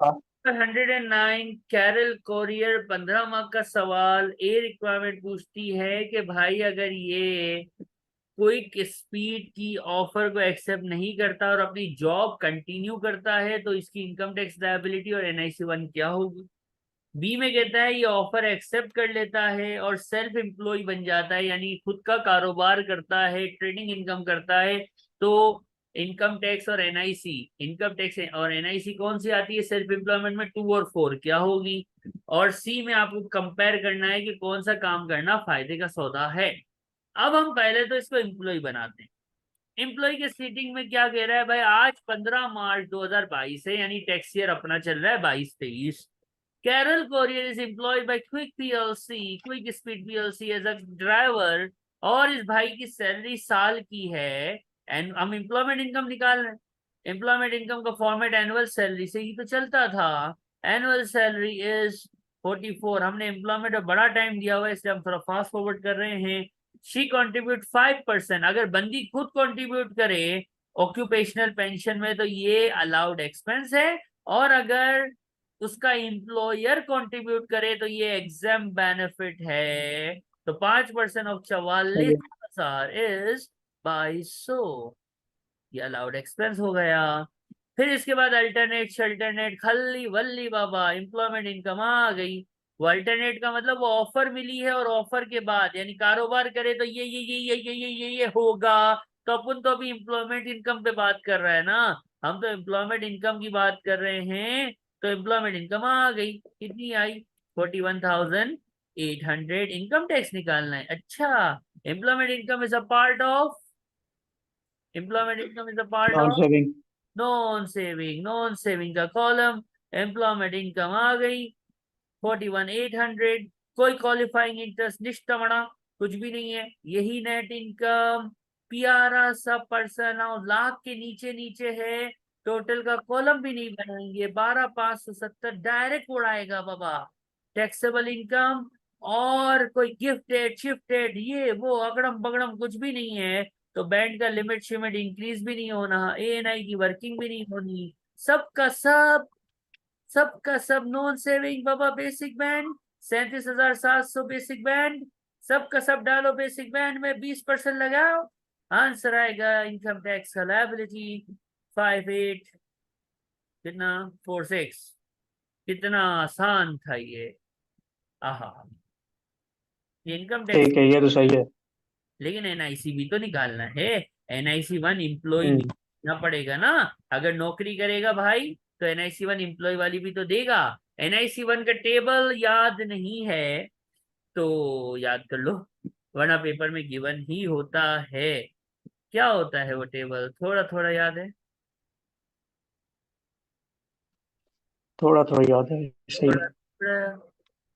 हाँ। 109 Carol courier 15 mark का सवाल। ए रिक्वायरमेंट पूछती है कि भाई अगर ये क्विक स्पीड की ऑफर को एक्सेप्ट नहीं करता और अपनी जॉब कंटिन्यू करता है तो इसकी इनकम टैक्स लायबिलिटी और एनआईसी वन क्या होगी। बी में कहता है ये ऑफर एक्सेप्ट कर लेता है और सेल्फ एम्प्लॉय बन जाता है यानी खुद का कारोबार करता है, ट्रेडिंग इनकम करता है। तो इनकम टैक्स और एनआईसी, इनकम टैक्स और एनआईसी कौन सी आती है सेल्फ एम्प्लॉयमेंट में, 2 और 4 क्या होगी। और सी में आपको कंपेयर करना है कि कौन सा काम करना फायदे का सौदा है। अब हम पहले तो इसको एम्प्लॉय बनाते हैं। एम्प्लॉय के सीटिंग में क्या कह रहा है भाई, आज 15 मार्च 2022 है यानी टैक्स ईयर अपना चल रहा है 22-23। Carol courier is employed by Quick PLC, Quick Speed PLC as a driver. और इस भाई की सैलरी साल की है। एंड हम एम्प्लॉयमेंट इनकम निकाल रहे हैं। एम्प्लॉयमेंट इनकम का फॉर्मेट एनुअल सैलरी से ही तो चलता था। Annual salary is 44। हमने एम्प्लॉयमेंट में बड़ा टाइम दिया हुआ है इसलिए हम थोड़ा फास्ट फॉरवर्ड कर रहे हैं। She contribute 5%। अगर बंदी खुद कॉन्ट्रीब्यूट करे ऑक्यूपेशनल पेंशन में तो ये अलाउड एक्सपेंस है। और अगर उसका एम्प्लॉयर कंट्रीब्यूट करे तो ये एग्जाम बेनिफिट है। तो 5% ऑफ सही है। 44,000 इज 2200। ये अलाउड एक्सपेंस हो गया। फिर इसके बाद अल्टरनेट शल्टरनेट खल्ली वल्ली बाबा एम्प्लॉयमेंट इनकम आ गई। वो अल्टरनेट का मतलब वो ऑफर मिली है और ऑफर के बाद यानी कारोबार करे तो ये होगा। तो अपन तो अभी एम्प्लॉयमेंट इनकम पे बात कर रहे हैं ना। हम तो एम्प्लॉयमेंट इनकम की बात कर रहे हैं। तो एम्प्लॉयमेंट इनकम आ गई, कितनी आई, 41,800। इनकम टैक्स निकालना है। अच्छा, employment income is a part of, employment income is a part none of saving. Non saving. Non saving का कॉलम, एम्प्लॉयमेंट इनकम आ गई 41,800। कोई क्वालिफाइंग इंटरेस्ट निष्ठमणा कुछ भी नहीं है, यही नेट इनकम। प्यारा सा पर्सन और लाख के नीचे नीचे है। टोटल का कॉलम भी नहीं बनाएंगे, 12,570 डायरेक्ट उड़ाएगा बाबा। टैक्सेबल इनकम और कोई गिफ्टेड शिफ्टेड ये वो अगड़म बगड़म कुछ भी नहीं है। तो बैंड का लिमिट शिमिट इंक्रीज भी नहीं होना, एएनआई की वर्किंग भी नहीं होनी। सबका सब, सबका सब नॉन सेविंग बाबा। Basic band 37,700 basic band. सबका सब डालो बेसिक बैंड में 20% लगाओ। आंसर आएगा इनकम टैक्स का लायबिलिटी 58, कितना, 46। कितना आसान था ये। आहा, ये इनकम टैक्स। ठीक है, ये तो सही है। लेकिन एनआईसी भी तो निकालना है। एनआईसी वन इम्प्लॉय भी हम्म। देना पड़ेगा ना। अगर नौकरी करेगा भाई तो एनआईसी वन इम्प्लॉय वाली भी तो देगा। एनआईसी वन का टेबल याद नहीं है तो याद कर लो, वरना पेपर में गिवन ही होता है। क्या होता है वो टेबल, थोड़ा थोड़ा याद है। थोड़ा थोड़ा याद है। सही है। थोड़ा थोड़ा।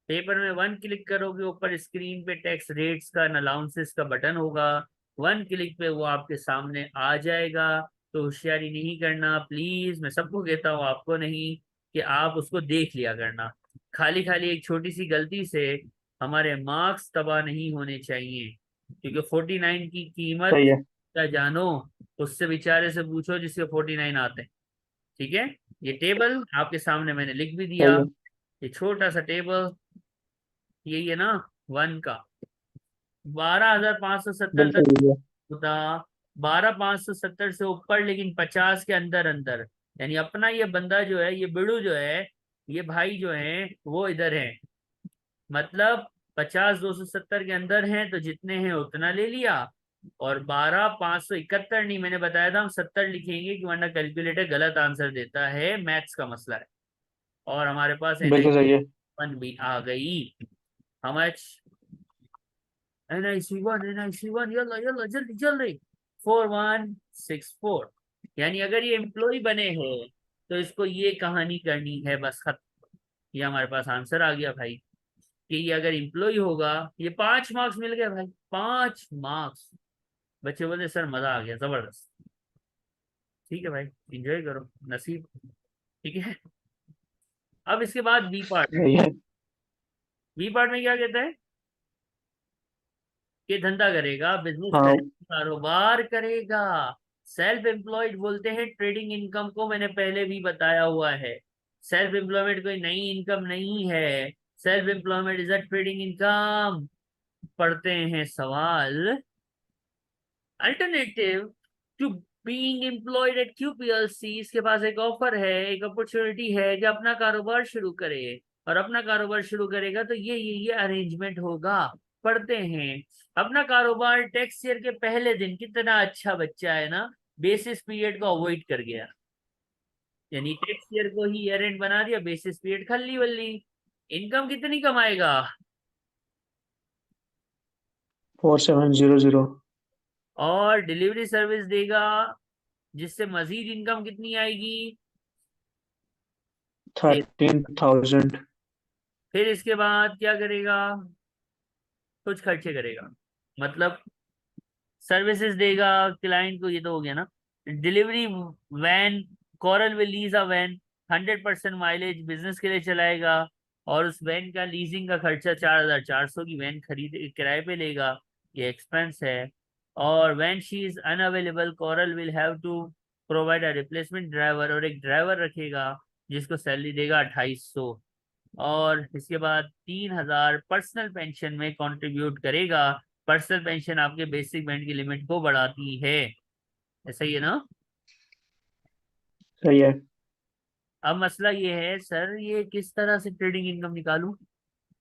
पेपर में वन क्लिक करोगे ऊपर स्क्रीन पे टैक्स रेट्स का अलाउंसेस का बटन होगा। वन क्लिक पे वो आपके सामने आ जाएगा। तो होशियारी नहीं करना प्लीज, मैं सबको कहता हूँ आपको नहीं, कि आप उसको देख लिया करना। खाली खाली एक छोटी सी गलती से हमारे मार्क्स तबाह नहीं होने चाहिए। क्योंकि 49 की कीमत सही है। का जानो, उससे बेचारे से पूछो जिसके 49 आते हैं। ठीक है। ये टेबल आपके सामने मैंने लिख भी दिया। सही है। ये छोटा सा टेबल यही है ना, वन का 12,570 तक बिल्कुल सही है। होता। 12,570 से ऊपर लेकिन 50 के अंदर अंदर। यानी अपना ये बंदा जो है, ये बिड़ू जो है, ये भाई जो है वो इधर है। मतलब 50,270 के अंदर हैं तो जितने हैं उतना ले लिया। और 12,571 नहीं, मैंने बताया था हम 70 लिखेंगे कि वरना कैलकुलेटर गलत आंसर देता है, मैथ्स का मसला है। और हमारे पास एन आई बिल्कुल सही है। वन भी आ गई। हम NIC1 NIC1 यल्ला यल्ला जल्दी जल्दी। 4164। यानी अगर ये एम्प्लॉय बने हैं तो इसको ये कहानी करनी है बस खत्म। ये हमारे पास आंसर आ गया भाई कि ये अगर एम्प्लॉय होगा। ये 5 मार्क्स मिल गए भाई, 5 मार्क्स। बच्चे बोलते सर मजा आ गया जबरदस्त। ठीक है भाई, एंजॉय करो नसीब। ठीक है। अब इसके बाद बी पार्ट। सही है। बी पार्ट में क्या कहता है कि धंधा करेगा, बिजनेस हाँ। करेगा, कारोबार करेगा। सेल्फ एम्प्लॉयड बोलते हैं ट्रेडिंग इनकम को, मैंने पहले भी बताया हुआ है। सेल्फ एम्प्लॉयमेंट कोई नई इनकम नहीं है। Self employment is a trading income. पढ़ते हैं सवाल। Alternative to being employed at QPLC, इसके पास एक ऑफर है, एक अपॉर्चुनिटी है कि अपना कारोबार शुरू करे। और अपना कारोबार शुरू करेगा तो ये अरेंजमेंट होगा। पढ़ते हैं। अपना कारोबार टैक्स ईयर के पहले दिन, कितना अच्छा बच्चा है ना, बेसिस पीरियड को अवॉइड कर गया। यानी टैक्स ईयर को ही ईयर एंड बना दिया, बेसिस पीरियड खल्ली वल्ली। इनकम कितनी कमाएगा? 4700। और डिलीवरी सर्विस देगा, जिससे मजीद इनकम कितनी आएगी? 13,000। फिर इसके बाद क्या करेगा? कुछ खर्चे करेगा, मतलब सर्विसेज देगा क्लाइंट को, ये तो हो गया ना। Delivery van, Coral will lease a van, 100% mileage business के लिए चलाएगा। और उस वैन का लीजिंग का खर्चा 4,400 की वैन खरीद किराए पे लेगा, ये एक्सपेंस है। और van she is unavailable, Coral will have to provide a replacement driver, और एक ड्राइवर रखेगा जिसको सैलरी देगा 2,800। और इसके बाद 3,000 पर्सनल पेंशन में कंट्रीब्यूट करेगा। पर्सनल पेंशन आपके बेसिक बैंड की लिमिट को बढ़ाती है। ऐसा ही है ना? सही है। अब मसला ये है सर, ये किस तरह से ट्रेडिंग इनकम निकालूं?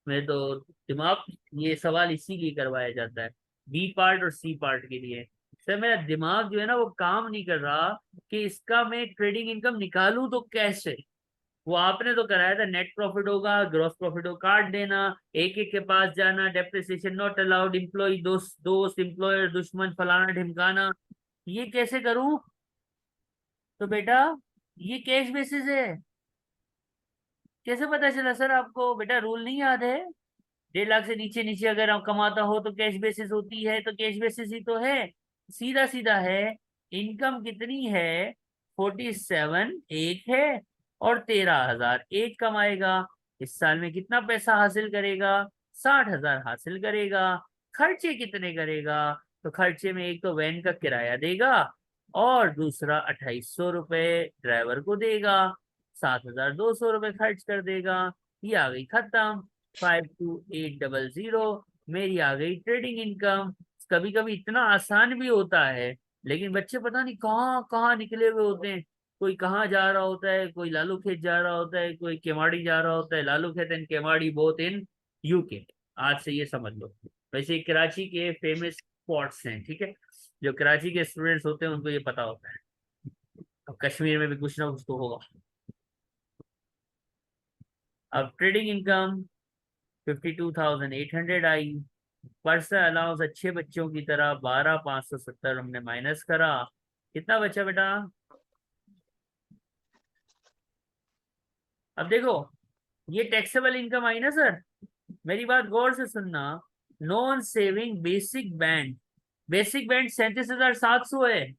मैं तो दिमाग, ये सवाल इसीलिए करवाया जाता है बी पार्ट और सी पार्ट के लिए। सर मेरा दिमाग जो है ना वो काम नहीं कर रहा कि इसका मैं ट्रेडिंग इनकम निकालूं तो कैसे। वो आपने तो कराया था, नेट प्रॉफिट होगा, ग्रॉस प्रॉफिट हो, काट देना, एक एक के पास जाना, डेप्रिसिएशन नॉट अलाउड, एम्प्लॉय दोस्त दोस्त, एम्प्लॉयर दुश्मन, फलाना ढिमकाना। ये कैसे करूं? तो बेटा ये कैश बेसिस है। कैसे पता चला सर आपको? बेटा रूल नहीं याद है? 1.5 लाख से नीचे नीचे अगर आप कमाता हो तो कैश बेसिस होती है, तो कैश बेसिस ही तो है। सीधा सीधा है। इनकम कितनी है? 47 एक है, और 13,000 एक कमाएगा। इस साल में कितना पैसा हासिल करेगा? 60,000 हासिल करेगा। खर्चे कितने करेगा? तो खर्चे में एक तो वैन का किराया देगा, और दूसरा 2,800 रुपये ड्राइवर को देगा। 7,200 रुपये खर्च कर देगा। ये आ गई खत्म। 52,800 मेरी आ गई ट्रेडिंग इनकम। कभी कभी इतना आसान भी होता है, लेकिन बच्चे पता नहीं कहाँ कहाँ निकले हुए होते हैं। कोई कहाँ जा रहा होता है, कोई लालू खेत जा रहा होता है, कोई केवाड़ी जा रहा होता है। लालू खेत एंड केवाड़ी बोथ इन UK। आज से ये समझ लो। वैसे कराची के फेमस स्पॉट्स हैं, ठीक है। जो कराची के स्टूडेंट्स होते हैं उनको ये पता होता है। अब कश्मीर में भी कुछ ना कुछ तो होगा। अब ट्रेडिंग इनकम 52,800 आई। पर्सनल अलाउंस अच्छे बच्चों की तरह 12,570 हमने माइनस करा। कितना बचा बेटा? अब देखो, ये टैक्सेबल इनकम आई ना सर। मेरी बात गौर से सुनना। Non saving basic band, basic band 37,700 है।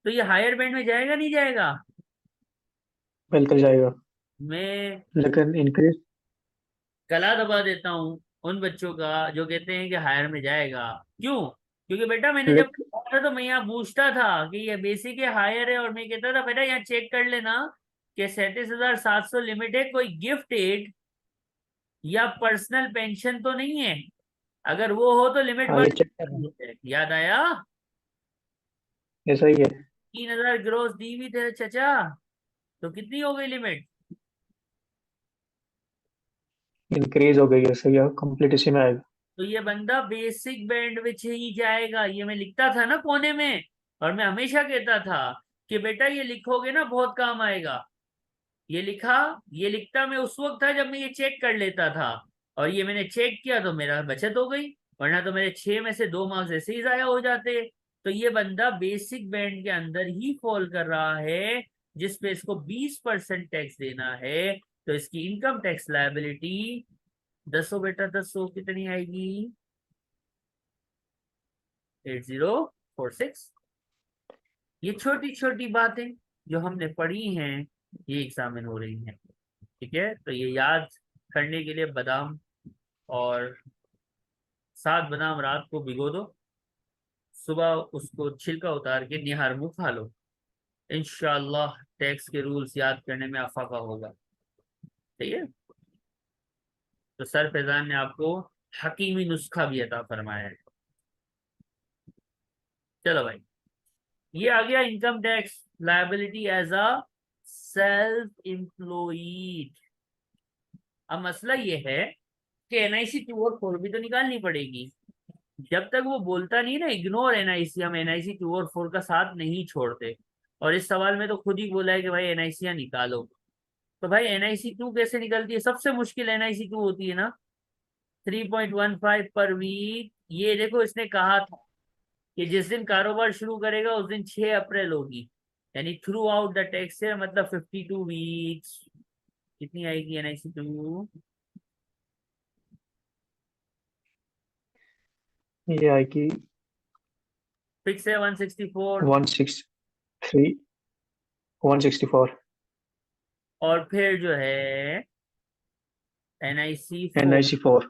तो ये हायर बैंड में जाएगा नहीं जाएगा? बिल्कुल जाएगा। मैं लेकिन इंक्रीज। गला दबा देता हूँ उन बच्चों का जो कहते हैं कि हायर में जाएगा। क्यों? क्योंकि बेटा मैंने जब लेकिन पढ़ा था तो मैं यहाँ पूछता था कि ये बेसिक है हायर है, और मैं कहता था बेटा यहाँ चेक कर लेना कि 37,700 लिमिट है, कोई गिफ्ट एड या पर्सनल पेंशन तो नहीं है। अगर वो हो तो लिमिट हाँ, बढ़ ये चेक कर रहा हूँ। जाती है। याद आया? ऐसा ही है। 3,000 ग्रोस दी हुई तेरे चचा, तो कितनी हो गई लिमिट? इंक्रीज हो गई है, सही है, कंप्लीट इसी में आएगा। तो ये बंदा बेसिक बैंड में ही जाएगा। ये मैं लिखता था ना कोने में, और मैं हमेशा कहता था कि बेटा ये लिखोगे ना बहुत काम आएगा। ये लिखा, ये लिखता मैं उस वक्त था जब मैं ये चेक कर लेता था, और ये मैंने चेक किया तो मेरा बचत हो गई। वरना तो मेरे 6 में से 2 मार्क्स ऐसे ही जाया हो जाते। तो ये बंदा बेसिक बैंड के अंदर ही फॉल कर रहा है, जिसपे इसको 20% टैक्स देना है। तो इसकी इनकम टैक्स लायबिलिटी, दसो बेटा दसो, कितनी आएगी? 8046। ये छोटी छोटी बातें जो हमने पढ़ी हैं, ये एग्जामिन हो रही हैं। ठीक है, तो ये याद करने के लिए बादाम, और 7 बादाम रात को भिगो दो, सुबह उसको छिलका उतार के निहार मुंह खा लो। इंशाल्लाह टैक्स के रूल्स याद करने में अफाका होगा। ठीक है, तो सर फैजान ने आपको हकीमी नुस्खा भी अता फरमाया है। चलो भाई, ये आ गया income tax liability as a self employed. अब मसला ये है कि एनआईसी 2 और 4 भी तो निकालनी पड़ेगी। जब तक वो बोलता नहीं ना इग्नोर एनआईसी, हम एनआईसी 2 और 4 का साथ नहीं छोड़ते। और इस सवाल में तो खुद ही बोला है कि भाई एनआईसी निकालो। तो भाई NIC 2 कैसे निकलती है? सबसे मुश्किल NIC 2 होती है ना, 3.15 पर वीक। ये देखो, इसने कहा था कि जिस दिन कारोबार शुरू करेगा उस दिन 6 अप्रैल होगी, यानी through out the tax year, मतलब 52 वीक्स। कितनी आएगी NIC 2? ये आएगी फिक्स है 164। 163 164। और फिर जो है NIC 4। NIC 4।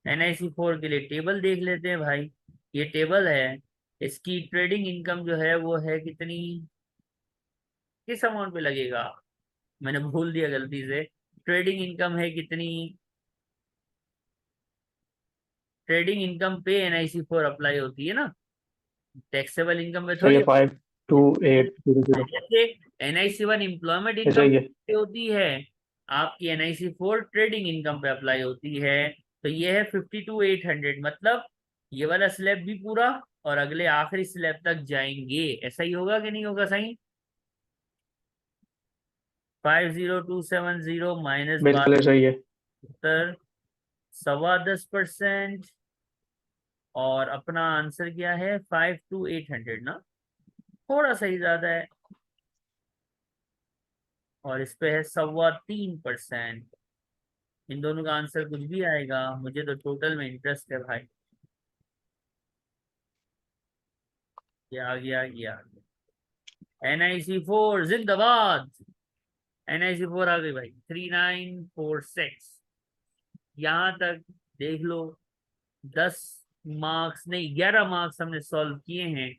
NIC 4 के लिए टेबल देख लेते हैं भाई। ये टेबल है, इसकी ट्रेडिंग इनकम जो है वो है कितनी, किस अमाउंट पे लगेगा, मैंने भूल दिया गलती से। ट्रेडिंग इनकम है कितनी? ट्रेडिंग इनकम पे NIC 4 अप्लाई होती है ना, टैक्सेबल इनकम में सही थोड़ी। है। 52800। जैसे NIC 1 एम्प्लॉयमेंट ये इनकम सही है। पे होती है, आपकी NIC 4 ट्रेडिंग इनकम पे अप्लाई होती है। तो ये है 52,800, मतलब ये वाला स्लैब भी पूरा और अगले आखिरी स्लैब तक जाएंगे। ऐसा ही होगा कि नहीं होगा सही? 50270 माइनस बिल्कुल ये सही है। 72, 10.25%। और अपना आंसर क्या है? 52800 ना, थोड़ा सा ही ज्यादा है। और इस पे है 3.25%। इन दोनों का आंसर कुछ भी आएगा, मुझे तो टोटल में इंटरेस्ट है भाई। ये आ गया, ये आ गया। NIC 4 जिंदाबाद। NIC 4 आ गई भाई, 3946। यहाँ तक देख लो, 10 मार्क्स नहीं, 11 मार्क्स हमने सॉल्व किए हैं।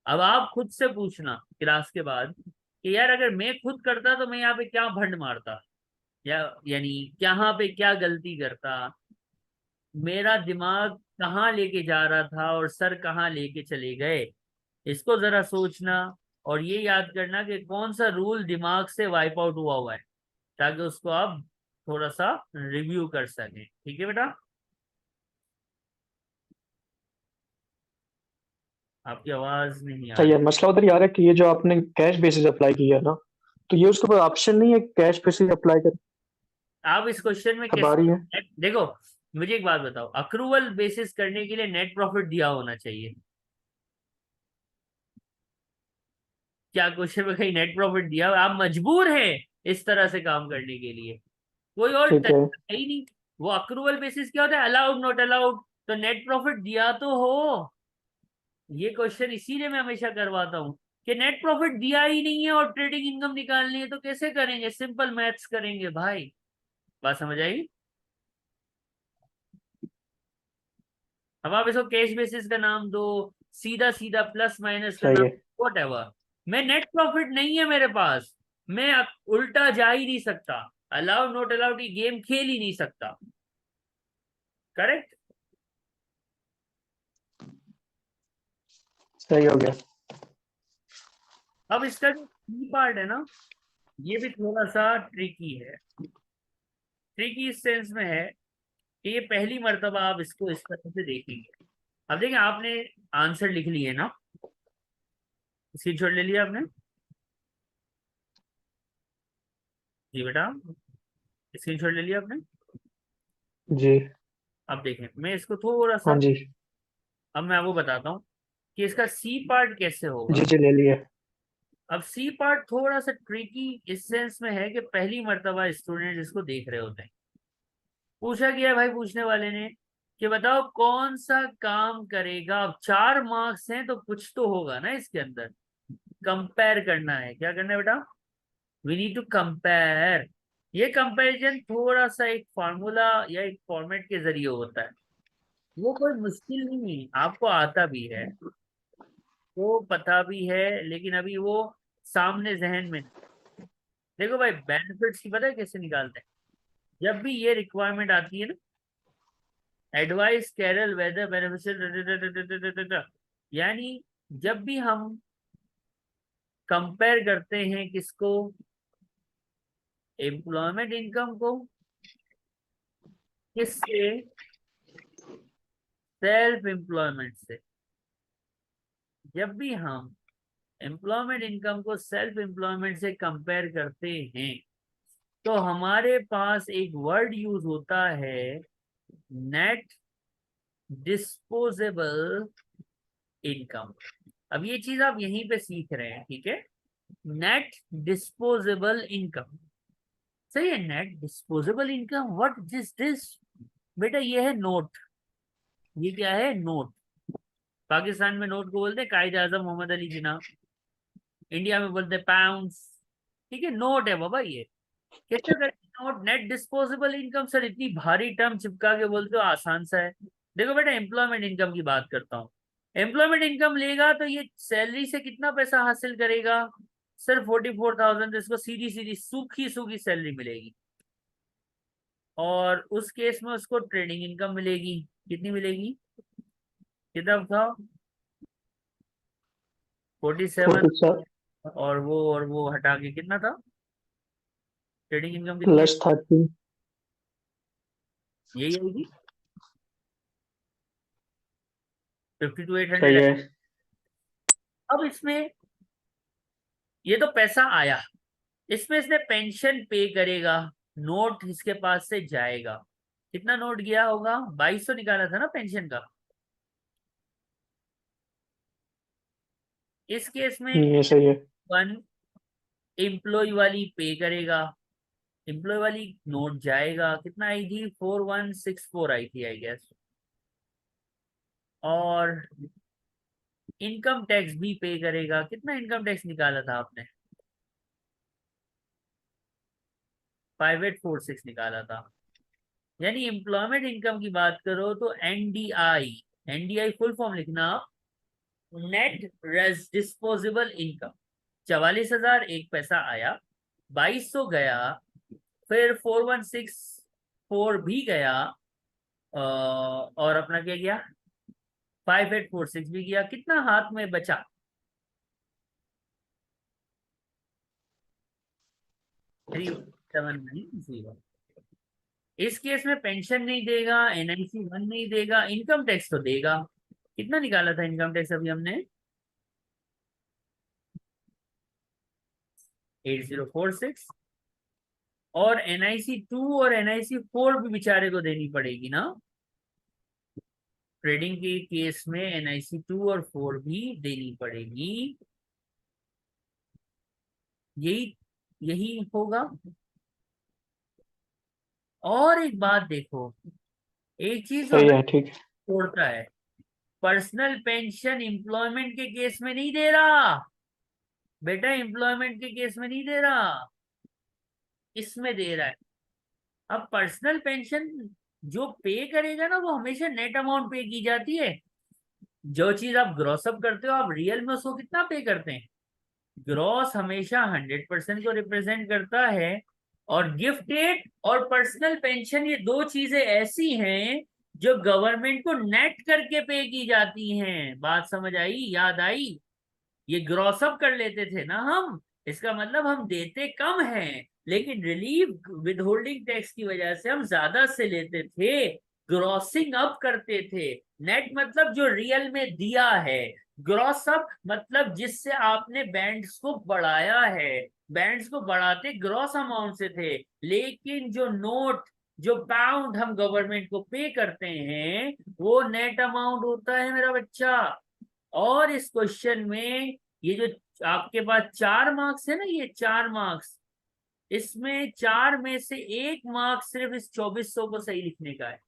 अब आप खुद से पूछना क्लास के बाद कि यार अगर मैं खुद करता तो मैं यहाँ पे क्या भंड मारता, या यानी यहाँ पे क्या गलती करता, मेरा दिमाग कहाँ लेके जा रहा था और सर कहाँ लेके चले गए। इसको जरा सोचना और ये याद करना कि कौन सा रूल दिमाग से वाइप आउट हुआ हुआ है, ताकि उसको आप थोड़ा सा रिव्यू कर सकें। ठीक है बेटा, आपकी आवाज नहीं आ सही रही। है। मसला उधर यार है कि ये जो आपने कैश बेसिस अप्लाई किया है ना, तो ये उसके ऊपर ऑप्शन नहीं है कैश बेसिस अप्लाई कर। आप इस क्वेश्चन में अब आ रही कैसे, है। देखो मुझे एक बात बताओ, अक्रूवल बेसिस करने के लिए नेट प्रॉफिट दिया होना चाहिए। क्या क्वेश्चन में कहीं नेट प्रॉफिट दिया हुआ है? आप मजबूर हैं इस तरह से काम करने के लिए, कोई और ठीक है। तरीका है ही नहीं। वो अक्रूवल बेसिस क्या होता है, अलाउड नॉट अलाउड, तो नेट प्रॉफिट दिया तो हो। ये क्वेश्चन इसीलिए मैं हमेशा करवाता हूँ कि नेट प्रॉफिट दिया ही नहीं है और ट्रेडिंग इनकम निकालनी है, तो कैसे करेंगे? सिंपल मैथ्स करेंगे भाई। बात समझ आई? अब आप इसको कैश बेसिस का नाम दो, सीधा सीधा प्लस माइनस का सही नाम, है। What ever. मैं नेट प्रॉफिट नहीं है मेरे पास, मैं उल्टा जा ही नहीं सकता, अलाउड नॉट अलाउड की गेम खेल ही नहीं सकता। करेक्ट। सही हो गया। अब इसका जो पार्ट है ना, ये भी थोड़ा सा ट्रिकी है। ट्रिकी इस सेंस में है कि ये पहली मर्तबा आप इसको इस तरह से देखेंगे। अब देखिए, आपने आंसर लिख लिए ना, स्क्रीनशॉट ले लिया आपने? जी बेटा, स्क्रीनशॉट ले लिया आपने? जी। अब देखें, मैं इसको थोड़ा हाँ सा, जी। अब मैं आपको बताता हूँ कि इसका सी पार्ट कैसे होगा। जी जी ले लिए। अब सी पार्ट थोड़ा सा ट्रिकी इस सेंस में है कि पहली मर्तबा स्टूडेंट इसको देख रहे होते हैं। पूछा गया भाई पूछने वाले ने कि बताओ कौन सा काम करेगा। अब 4 मार्क्स हैं तो कुछ तो होगा ना इसके अंदर, कंपेयर करना है। क्या करना है बेटा? We need to compare. ये कंपैरिजन थोड़ा सा एक फॉर्मूला या एक फॉर्मेट के जरिए होता है। वो कोई मुश्किल नहीं है, आपको आता भी है, वो पता भी है, लेकिन अभी वो सामने जहन में नहीं। देखो भाई बेनिफिट्स की पता है कैसे निकालते हैं? जब भी ये रिक्वायरमेंट आती है ना, एडवाइस कैरल वेदर बेनिफिशियल, यानी जब भी हम कंपेयर करते हैं किसको, एम्प्लॉयमेंट इनकम को, किससे, सेल्फ एम्प्लॉयमेंट से। जब भी हम एम्प्लॉयमेंट इनकम को सेल्फ एम्प्लॉयमेंट से कंपेयर करते हैं तो हमारे पास एक वर्ड यूज होता है, नेट डिस्पोजेबल इनकम। अब ये चीज आप यहीं पे सीख रहे हैं, ठीक है? नेट डिस्पोजेबल इनकम, सही है। Net disposable income, what this बेटा ये है नोट। ये क्या है? नोट। पाकिस्तान में नोट को बोलते हैं कायदे आजम मोहम्मद अली जिन्ना, इंडिया में बोलते हैं पाउंड्स, ठीक है? नोट है बाबा ये। कैसे करेंगे note? Net disposable income. Sir इतनी भारी टर्म चिपका के बोलते हो, आसान सा है। देखो बेटा एम्प्लॉयमेंट इनकम की बात करता हूँ। एम्प्लॉयमेंट इनकम लेगा तो ये सैलरी से कितना पैसा हासिल करेगा? सिर्फ 44,000। इसको सीधी सीधी सूखी सूखी सैलरी मिलेगी। और उस केस में उसको ट्रेडिंग इनकम मिलेगी। कितनी मिलेगी? कितना था? 47। 47 और वो हटा के कितना था? ट्रेडिंग इनकम कितनी? प्लस 30। यही आएगी, 52,800। सही है। अब इसमें ये तो पैसा आया, इसमें इसने पेंशन पे करेगा, नोट इसके पास से जाएगा। कितना नोट गया होगा? 2200 निकाला था ना पेंशन का। इस केस में ये सही है। वन एम्प्लॉय वाली पे करेगा, एम्प्लॉय वाली नोट जाएगा। कितना आई थी? 4164 आई थी आई गेस। और इनकम टैक्स भी पे करेगा। कितना इनकम टैक्स निकाला था आपने? 5846 निकाला था। यानी एम्प्लॉयमेंट इनकम की बात करो तो एनडीआई, एनडीआई फुल फॉर्म लिखना, नेट डिस्पोजेबल इनकम। 44,000 एक पैसा आया, 2200 गया, फिर 4164 भी गया, और अपना क्या गया? 5846 भी गया। कितना हाथ में बचा? 3790। इस केस में पेंशन नहीं देगा, एनआईसी वन नहीं देगा, इनकम टैक्स तो देगा। कितना निकाला था इनकम टैक्स अभी हमने? 8046। और एनआईसी 2 और एनआईसी 4 भी बेचारे को देनी पड़ेगी ना। ट्रेडिंग के केस में एनआईसी 2 और 4 भी देनी पड़ेगी। यही यही होगा। और एक बात देखो, एक चीज जो सही हमें है, ठीक है। छोड़ता है, पर्सनल पेंशन एम्प्लॉयमेंट के केस में नहीं दे रहा बेटा, एम्प्लॉयमेंट के केस में नहीं दे रहा, इसमें दे रहा है। अब पर्सनल पेंशन जो पे करेगा ना, वो हमेशा नेट अमाउंट पे की जाती है। जो चीज आप ग्रॉस अप करते हो, आप रियल में उसको कितना पे करते हैं? ग्रॉस हमेशा 100% को रिप्रेजेंट करता है। और गिफ्टेड और पर्सनल पेंशन ये दो चीजें ऐसी हैं जो गवर्नमेंट को नेट करके पे की जाती हैं। बात समझ आई? याद आई? ये ग्रॉस अप कर लेते थे ना हम, इसका मतलब हम देते कम हैं, लेकिन रिलीफ विदहोल्डिंग टैक्स की वजह से हम ज्यादा से लेते थे, ग्रॉसिंग अप करते थे। नेट मतलब जो रियल में दिया है, ग्रॉस अप मतलब जिससे आपने बैंड्स को बढ़ाया है। बैंड्स को बढ़ाते ग्रॉस अमाउंट से थे, लेकिन जो नोट, जो पाउंड हम गवर्नमेंट को पे करते हैं, वो नेट अमाउंट होता है मेरा बच्चा। और इस क्वेश्चन में ये जो आपके पास 4 मार्क्स है ना, ये 4 मार्क्स, इसमें 4 में से 1 मार्क्स सिर्फ इस 2400 को सही लिखने का है,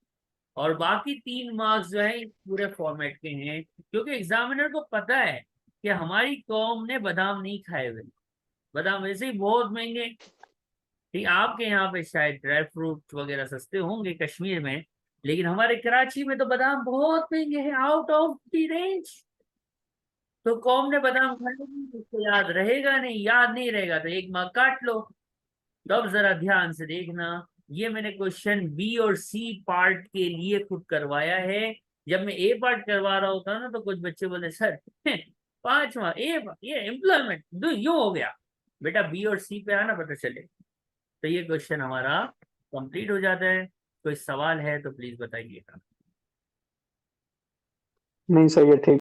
और बाकी 3 मार्क्स जो है इस पूरे फॉर्मेट के हैं, क्योंकि एग्जामिनर को पता है कि हमारी कौम ने बादाम नहीं खाए हुए। बादाम वैसे ही बहुत महंगे। ठीक, आपके यहाँ पे शायद ड्राई फ्रूट वगैरह सस्ते होंगे कश्मीर में, लेकिन हमारे कराची में तो बादाम बहुत महंगे हैं, आउट ऑफ द रेंज। तो कौम ने बादाम खाए नहीं, उसको याद रहेगा नहीं, याद नहीं रहेगा तो 1 मार्क काट लो। तो अब जरा ध्यान से देखना, ये मैंने क्वेश्चन बी और सी पार्ट के लिए खुद करवाया है। जब मैं ए पार्ट करवा रहा होता ना तो कुछ बच्चे बोले सर पांचवा ये एम्प्लॉयमेंट यूं हो गया। बेटा बी और सी पे आना पता चले। तो ये क्वेश्चन हमारा कंप्लीट हो जाता है। कोई सवाल है तो प्लीज बताइएगा। नहीं सही है, ठीक।